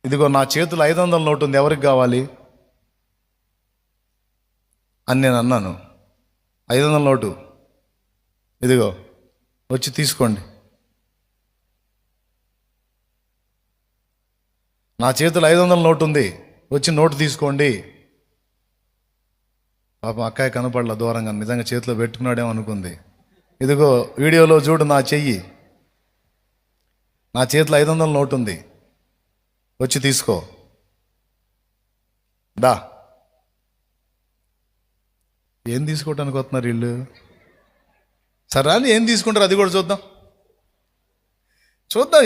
ఇదిగో నా చేతులు 500 నోటు ఉంది, ఎవరికి కావాలి అని నేను అన్నాను. 500 నోటు ఇదిగో వచ్చి తీసుకోండి. నా చేతులు 500 నోటు ఉంది, వచ్చి నోటు తీసుకోండి. పాపం అక్కాయి కనపడలా, దూరంగా నిజంగా చేతిలో పెట్టుకున్నాడేమో అనుకుంది. ఇదిగో వీడియోలో చూడు, నా చెయ్యి, నా చేతిలో 500 నోటు ఉంది, వచ్చి తీసుకో దా. ఏం తీసుకోవటానికి వస్తున్నారు వీళ్ళు? సరే అని ఏం తీసుకుంటారు అది కూడా చూద్దాం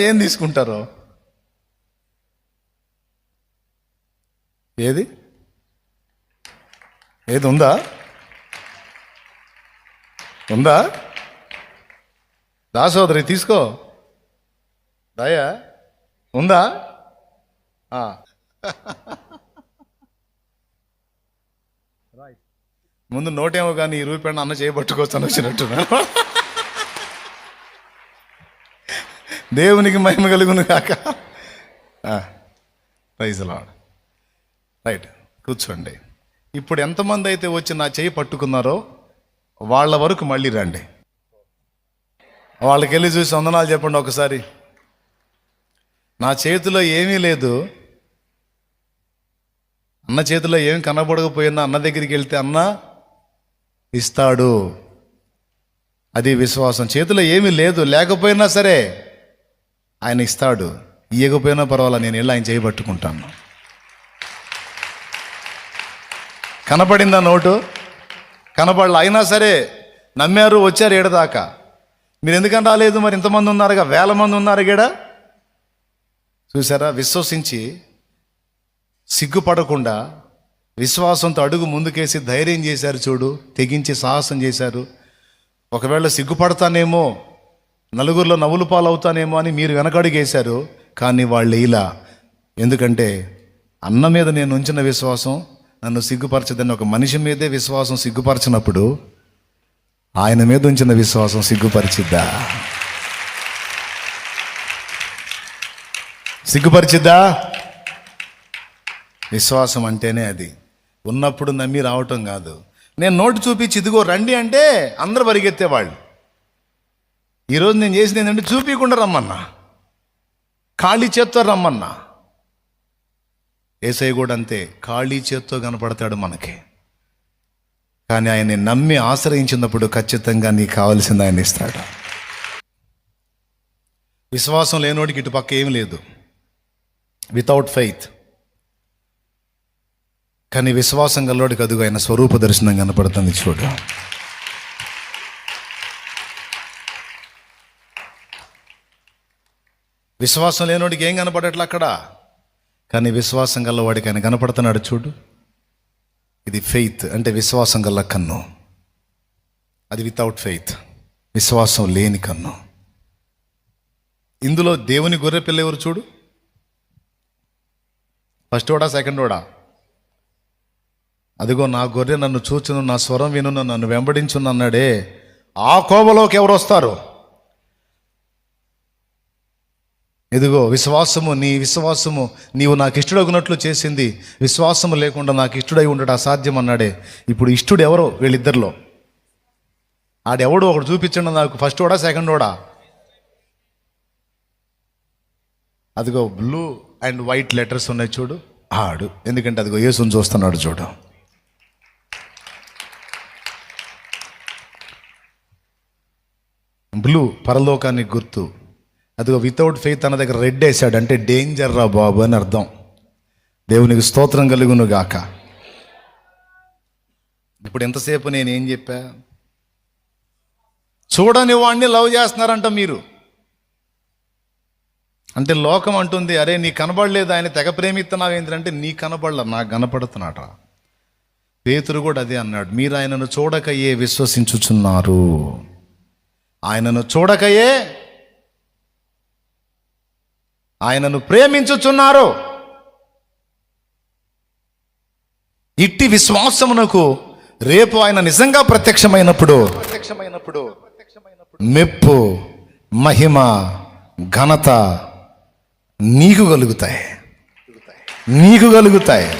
ఏం తీసుకుంటారో. ఏది ఉందా దా సోదరి, తీసుకో. దయా ఉందా? ముందు నోటేమో కానీ ఈ రూపాయలు అన్న చేయబట్టుకోవచ్చాను వచ్చినట్టున్నా. దేవునికి మహిమ కలుగును కాక. Praise lord. రైట్, కూర్చోండి. ఇప్పుడు ఎంతమంది అయితే వచ్చి నా చేయి పట్టుకున్నారో వాళ్ళ వరకు మళ్ళీ రండి. వాళ్ళకి వెళ్ళి చూసి వందనాలు చెప్పండి ఒకసారి. నా చేతిలో ఏమీ లేదు, అన్న చేతిలో ఏమి కనబడకపోయినా అన్న దగ్గరికి వెళ్తే అన్న ఇస్తాడు. అది విశ్వాసం. చేతిలో ఏమీ లేదు, లేకపోయినా సరే ఆయన ఇస్తాడు. ఇయ్యకపోయినా పర్వాలా, నేను వెళ్ళి ఆయన చేయబట్టుకుంటాను. కనపడిందా నోటు? కనపడలా, అయినా సరే నమ్మారు, వచ్చారు ఏడదాకా. మీరు ఎందుకని రాలేదు? మరి ఇంతమంది ఉన్నారుగా, 1000 మంది ఉన్నారు గీడ. చూసారా? విశ్వసించి సిగ్గుపడకుండా విశ్వాసంతో అడుగు ముందుకేసి ధైర్యం చేశారు. చూడు, తెగించి సాహసం చేశారు. ఒకవేళ సిగ్గుపడతానేమో, నలుగురిలో నవ్వులు పాలవుతానేమో అని మీరు వెనకడుగేశారు. కానీ వాళ్ళు ఇలా, ఎందుకంటే అన్న మీద నేను ఉంచిన విశ్వాసం నన్ను సిగ్గుపరచదని. ఒక మనిషి మీదే విశ్వాసం సిగ్గుపరచినప్పుడు ఆయన మీద ఉంచిన విశ్వాసం సిగ్గుపరిచిద్దా? సిగ్గుపరిచిద్దా? విశ్వాసం అంటేనే అది. ఉన్నప్పుడు నమ్మి రావటం కాదు. నేను నోటు చూపించి ఇదిగో రండి అంటే అందరూ పరిగెత్తేవాళ్ళు. ఈరోజు నేను చేసింది ఏంటంటే చూపించకుండా రమ్మన్నా, ఖాళీ చేత్తో రమ్మన్నా. యేసయ్య కూడా అంతే, ఖాళీ చేత్తో కనపడతాడు మనకి. కానీ ఆయన్ని నమ్మి ఆశ్రయించినప్పుడు ఖచ్చితంగా నీకు కావాల్సింది ఆయన ఇస్తాడు. విశ్వాసం లేనోడికి ఇటు పక్క ఏమి లేదు, వితౌట్ ఫెయిత్. కానీ విశ్వాసం గల్లోడికి అదుగు ఆయన స్వరూప దర్శనం కనపడుతుంది. చూడు, విశ్వాసం లేనోడికి ఏం కనపడట్లే అక్కడ, కానీ విశ్వాసం గల్లవాడికి ఆయన కనపడుతున్నాడు. చూడు, ఇది ఫెయిత్ అంటే విశ్వాసం గల్ల కన్ను. అది వితౌట్ ఫెయిత్, విశ్వాసం లేని కన్ను. ఇందులో దేవుని గొర్రె పిల్ల ఎవరు? చూడు, ఫస్ట్ ఓడా సెకండ్ ఓడా? అదిగో నా గొర్రె నన్ను చూచును, నా స్వరం వినును, నన్ను వెంబడించును అన్నాడే. ఆ కోవలోకి ఎవరు వస్తారు? ఇదిగో విశ్వాసము, నీ విశ్వాసము నీవు నాకు ఇష్టడగునట్లు చేసింది. విశ్వాసము లేకుండా నాకు ఇష్టడై ఉండడం అసాధ్యం అన్నాడే. ఇప్పుడు ఇష్టడు ఎవరో వీళ్ళిద్దరిలో? ఆడెవడో ఒకడు చూపించండి నాకు. ఫస్ట్ ఓడా సెకండ్ ఓడా? అదిగో బ్లూ అండ్ వైట్ లెటర్స్ ఉన్నాయి చూడు, ఆడు. ఎందుకంటే అదిగో యేసుని చూస్తున్నాడు. చూడు, బ్లూ పరలోకానికి గుర్తు. అదిగో వితౌట్ ఫెయిత్ అన్న దగ్గర రెడ్ వేసాడు, అంటే డేంజర్ రా బాబు అని అర్థం. దేవునికి స్తోత్రం కలుగును గాక. ఇప్పుడు ఎంతసేపు నేనేం చెప్పా? చూడని వాడిని లవ్ చేస్తున్నారంట మీరు. అంటే లోకం అంటుంది, అరే నీ కనబడలేదు, ఆయన తెగ ప్రేమిస్తున్నావు ఏంటంటే నీ కనబడలా, నాకు కనపడుతున్నాట. పేతురు కూడా అదే అన్నాడు, మీరు ఆయనను చూడకయే విశ్వసించుచున్నారు. ఆయనను చూడకయే ఆయనను ప్రేమించుచున్నారు. ఇట్టి విశ్వాసమునకు రేపు ఆయన నిజంగా ప్రత్యక్షమైనప్పుడు మెప్పు, మహిమ, ఘనత నీకు కలుగుతాయి. నీకు కలుగుతాయి.